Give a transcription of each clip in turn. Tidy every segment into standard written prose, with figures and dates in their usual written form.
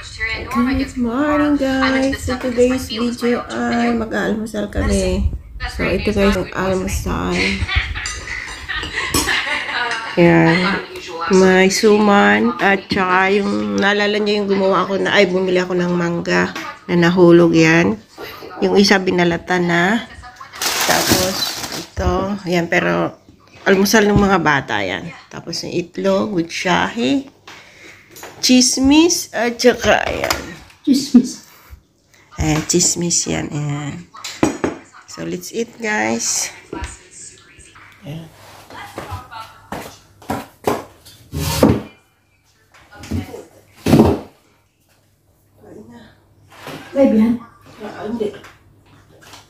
Good morning guys! So today's video ay mag-aalmusal kami. So ito guys yung almusal. Yan. May suman at saka yung naalala niyo yung gumawa ako na bumili ako ng mangga na nahulog yan. Yung isa binalatan na. Tapos ito, yan pero almusal ng mga bata yan. Tapos yung itlog with shahi. Chismis at saka ayan. Chismis. Chismis yan. Ayan. So, let's eat guys. Ayan. Baby yan? Hindi.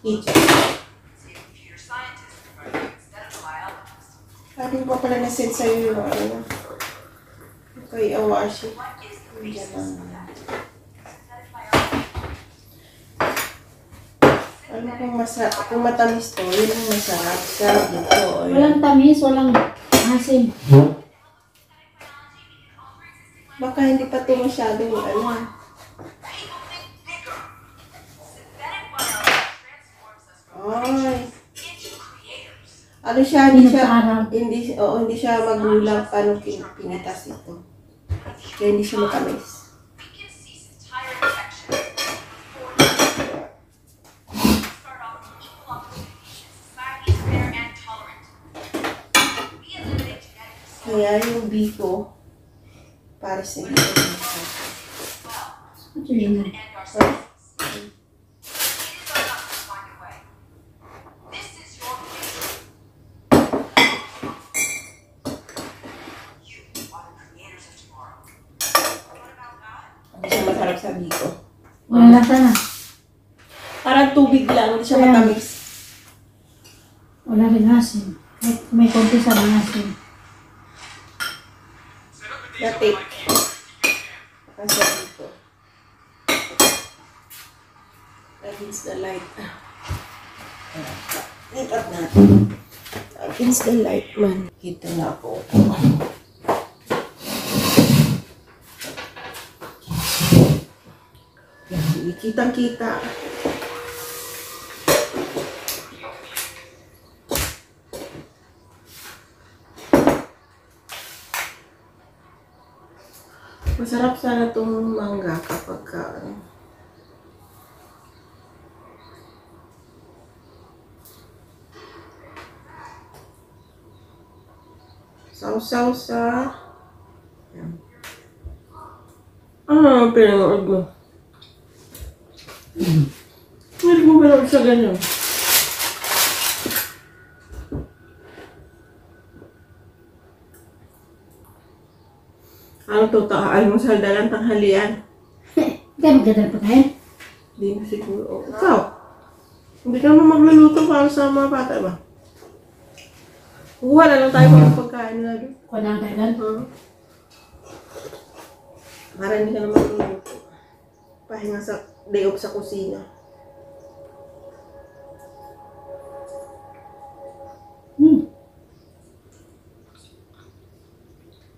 Dito. Hindi ko pala na-send sa'yo yung ano. Okay, awashi. Diyan lang. Ano kung matamis to, yun ang masarap sa dito. Walang tamis, walang asim. Baka hindi pa ito masyadong ano. Ay. Ano siya, hindi siya magulang paano pinitas ito. Kaya hindi siya matamis. Kaya yung biko, para sa biko. Ito yun. Hindi siya masarap sa biko. Wala lasa na. Parang tubig lang, hindi siya matamis. Wala rin asim. May konti sa mga asim. Natik. Kasi dito. Against the light. Lipat natin. Against the light man. Kita na ako. Kitang-kita. Masarap sana itong mangga kapag sausaw sa pinanood mo. Hindi mo pinanood sa ganyan. Ano to? Almusal na lang tanghalian. Hindi magdadal pa tayo? Hindi na siguro. Ikaw? Hindi ka naman magluluto para sa mga bata ba? Kuha na lang tayo ng pagkain na doon. Kuha na tayo doon? Para hindi ka naman magluluto. Pahinga sa day off sa kusina.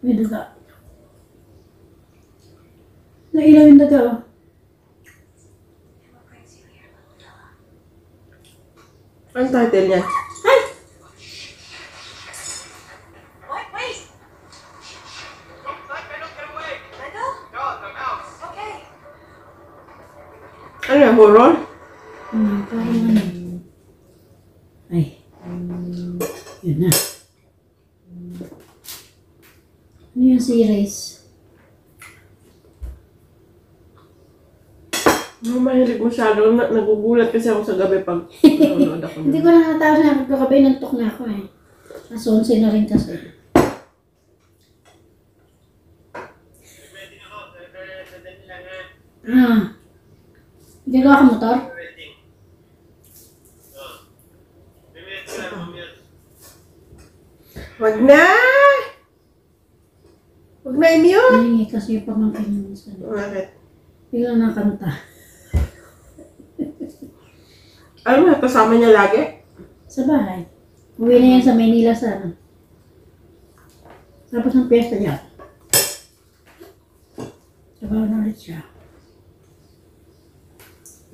May duga. Nailaw yung duga. Anong title niya? Ay! Ano yan? Horror? Parang ano. Ay. Yun na. Ano yung series? Mahilig masyado. Nagugulat kasi ako sa gabi pag nanonood ako. Hindi ko na natapos na magkakabay, nantok na ako eh. Mas 11 na rin kasi. Gagawa ka motor? Wag na! Wag na i-mute! Ay, kasi yung pamangkin mo sa Bakit? biglang nakanta. Ano mo, kasama niya lagi? Sa bahay. Uwi na yan sa Maynila sa ano. Tapos ng piyesta niya. Trabaho na ulit siya.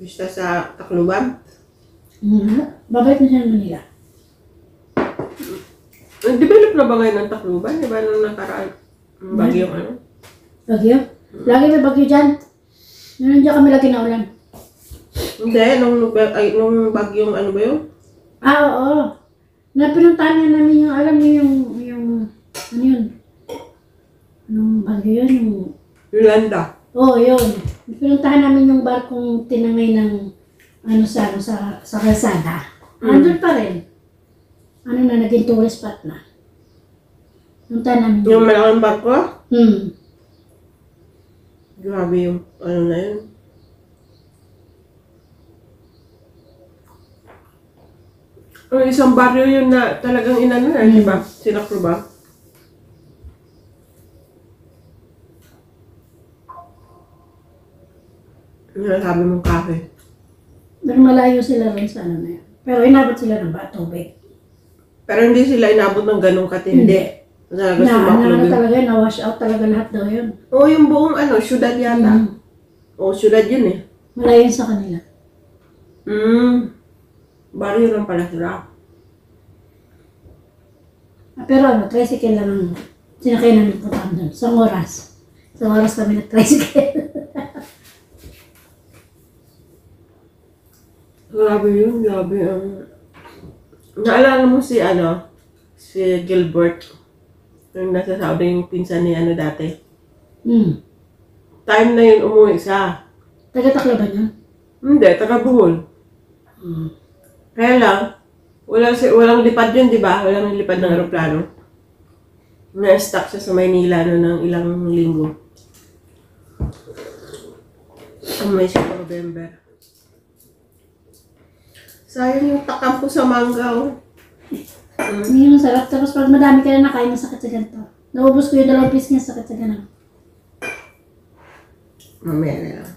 Pista sa Tacloban. Babalik na siya ng Manila. Nag-develop na ba ngayon ng Tacloban? Di ba nung nakaraan? Ang bagyong ano? Bagyo? Lagi may bagyo dyan. Nandiyan kami lagi na ulan. Hindi, nung bagyong ano ba yun? Oo. Napinuntahan niya namin yung, alam niyo yung, ano yun? Anong bagyo yun? Yolanda. Yun. Pinuntahan namin yung barkong tinangay ng, sa kalsada. Andun pa rin. Naging tourist spot na. Puntahan namin. Yung malaking barko? Grabe yung ano na yun. Isang baryo yun na talagang inano na, di ba? Sinaklo ba? Yung sabi mong cafe. Pero malayo sila rin sa ano na yun. Pero inabot sila ng tubig. Pero hindi sila inabot ng ganong katindi. Talaga sumaklo yun. Talaga yun, na-wash out talaga lahat daw yun. Yung buong syudad yata. Syudad yun eh. Malayo sa kanila. Baryo lang pala sila. Pero tricycle lang ang sinakay namin puntahan doon. Isang oras. Isang oras kami nag-tricycle. Grabe yun, grabe. Naalala mo si Gilbert. Yung nasasabi yung pinsan ni dati. Time na yun umuwi siya. Taga-Tacloban yun? Hindi, taga Bohol. Kaya lang, walang lipad yun, di ba? Walang lipad ng aeroplano. Na-stuck siya sa Maynila ng ilang linggo. May siya November. Sayang yung takam ko sa mangga. Hindi yung sarap. Tapos pag madami ka na nakain, masakit sa ganito. Naubos ko yung 2 piece niya, sakit sa ganito. Mamaya na lang.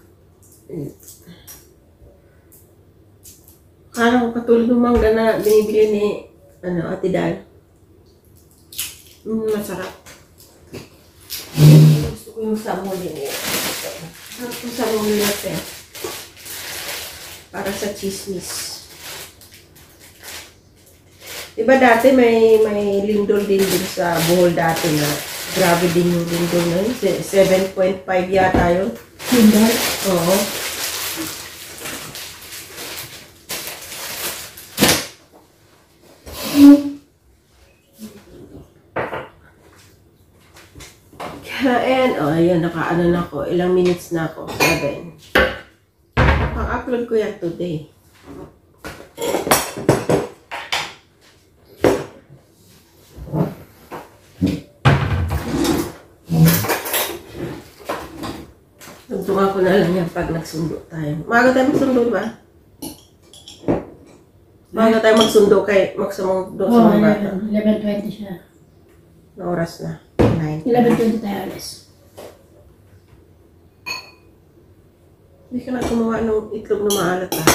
Kala ko katulad ng mangga na binibili ni Ate Dal. Masarap. Gusto ko yung samuli niya. Sarap yung samuli natin. Para sa chismis. Diba dati may lindol din sa Bohol dati na grabe din yung lindol na yun. 7.5 yata yun. Lindol? Oo. Kain. Ayan, nakaano na ako. Ilang minutes na ako. 7. Pang-upload ko yan today. Tugtungan ko na lang yan pag nagsundo tayo. Maaga tayo magsundo ba? Maaga tayo magsundo kay magsundo sa mga bata. 11:20 siya. Na oras na. 9. 11:20 tayo alis. Hindi ka na gumawa ng itlog na maalat ah.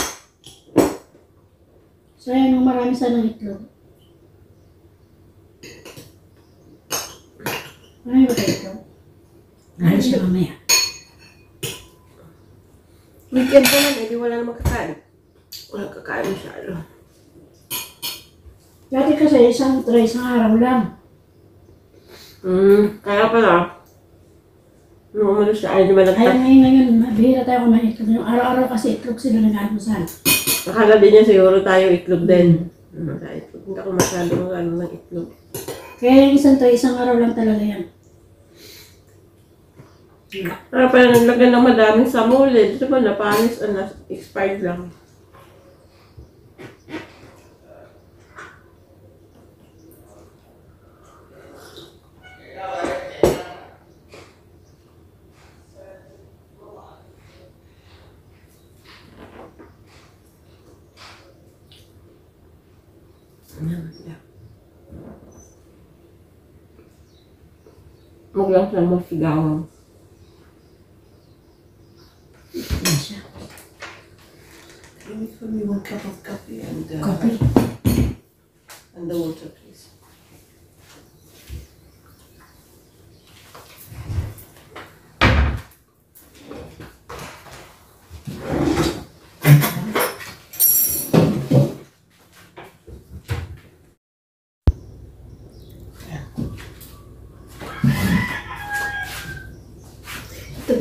So yan, marami sanang itlog. Marami ba tayo itlog? Alis siya mamaya. Weekend pa lang, hindi wala namang kakain. Walang kakain masyado. Dati kasi isang araw lang. Kaya pala. Nung umalis siya, ay di ba Kaya ngayon, bihira tayo kumain itlog. Yung araw-araw kasi itlog sila nag-almusal. Akala din niya siguro tayo itlog din. Hindi ako masyadong ng itlog. Kaya yung isang araw lang talaga yan. Pero pala naglagay ng madaming samulid. Ito ba napanis, expired lang. Huwag lang siyang masigawan. Yan siya. Can you give me 1 cup of coffee and Coffee. and the water, please?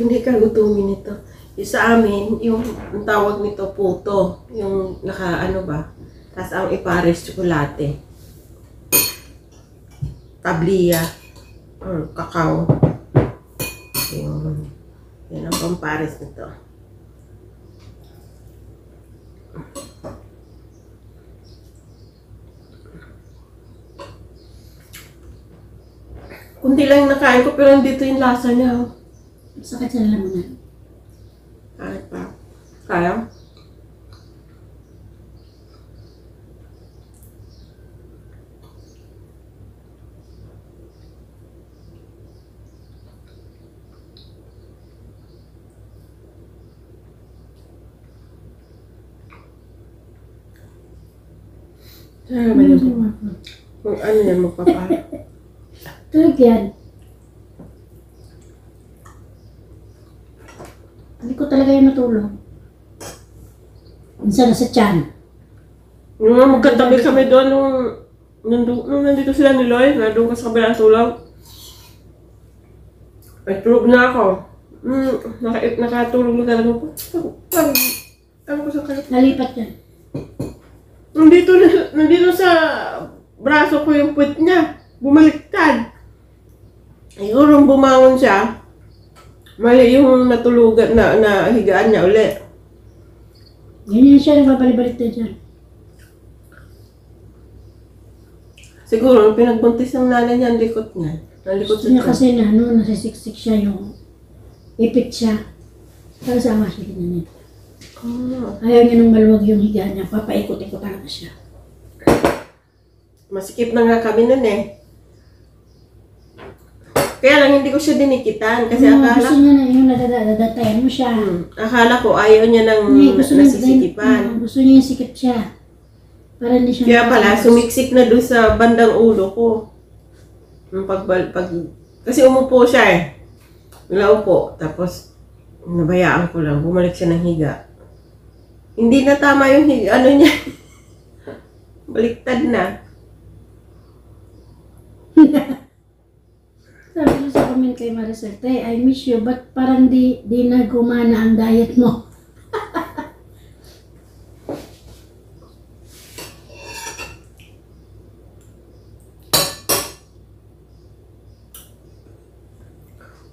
Hindi ka gutumin ito. Yung sa amin, yung ang tawag nito puto. Yung naka ano ba? Tapos ang ipares tsokolate. Tabliya. Or kakao. Yan ang pampares nito. Kunti lang yung nakain ko pero nandito yung lasa niya. Sakit sa lalamunan. Kahit pa. Kaya? Kung ano yan magpapa. Tulog yan. Hindi ko talaga yan matulog. Minsan nasa tiyan. Yung nga magkatabi kami doon nung nandito sila ni Loy, nandun ka sa kabilang tulog. Ay, tulog na ako. Nakatulog na talaga po. Ano ko sa kayo? Nalipat yan. Nandito sa braso ko yung puwet niya. Bumaliktad. Siguro bumangon siya. Mali yung natulugan na higaan niya uli. Ganyan siya, nagbabalibalik na dyan. Siguro, pinagbuntis ng nanay niya ang likot niya. Ang likot Gusto niya kasi na nasisiksik siya yung ipit siya. Para sa ama siya ganyan. Ayaw niya nung maluwag yung higaan niya, papaikot-ikot talaga siya. Masikip na nga kami nun eh. Kaya lang hindi ko siya dinikitan kasi akala gusto niya na yung nadadatayan mo siya. Akala ko ayaw niya ng Gusto niya nasisikipan. gusto niya yung sikip siya. Para hindi siya Kaya pala, sumiksik na doon sa bandang ulo ko. Yung kasi umupo siya eh. Wala upo. Tapos, nabayaan ko lang. Bumalik siya ng higa. Hindi na tama yung higa. Ano niya? Baliktad na. Sabi ko sa comment kay Maricel, Tay, I miss you, but parang di na gumana ang diet mo.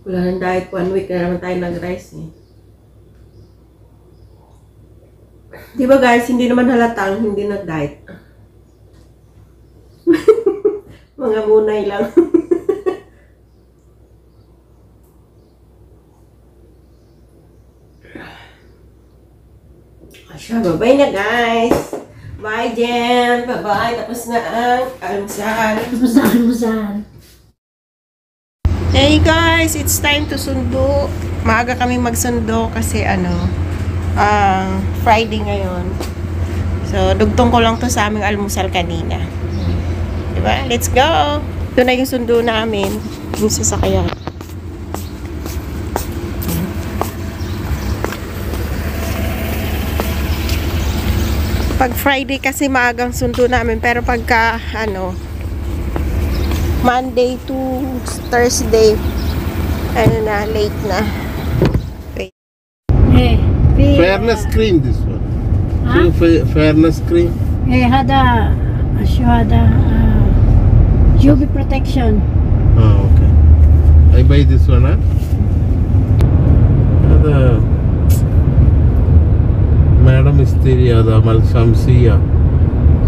Wala nang diet. 1 week na naman tayo nag-rice eh. Di ba guys, hindi naman halatang hindi nag-diet. Mga munay lang. Asya, bye-bye na guys. Bye Jen. Bye-bye. Tapos na ang almusal. Tapos na almusal. Hey guys, it's time to sundo. Maaga kami magsundo kasi Friday ngayon. So, dugtong ko lang to sa aming almusal kanina. Diba? Let's go! Ito na yung sundo namin. Yung sasakyan. Pag Friday kasi maagang sundo namin. Pero pagka, Monday to Thursday, late na. Wait. Fairness cream, this one. Huh? Fairness cream. هذا شو هذا UV protection. Oh, okay. I buy this one, huh? هذا Madam Istiri, هذا مال شمسية.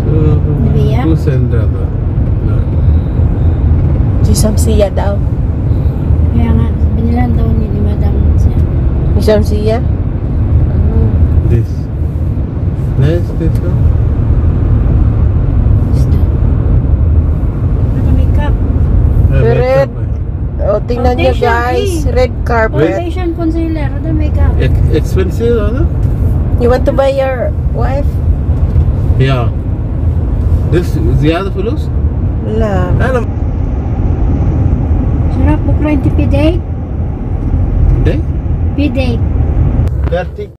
So, Nivea? who sent هذا? No. Si Samsiya daw. Kaya nga, binilan daw ni Madam siya. Si Samsiya? This. Nice, this one. Gusto. Ano makeup? Red. Makeup, O, tingnan nyo Foundation, guys. eh. Red carpet. Foundation, concealer, ano makeup? Expensive, huh? You want to buy your wife? Yeah. This زيادة فلوس؟ La. أنا Sarap, book 20 P-date. Day? P-date. 30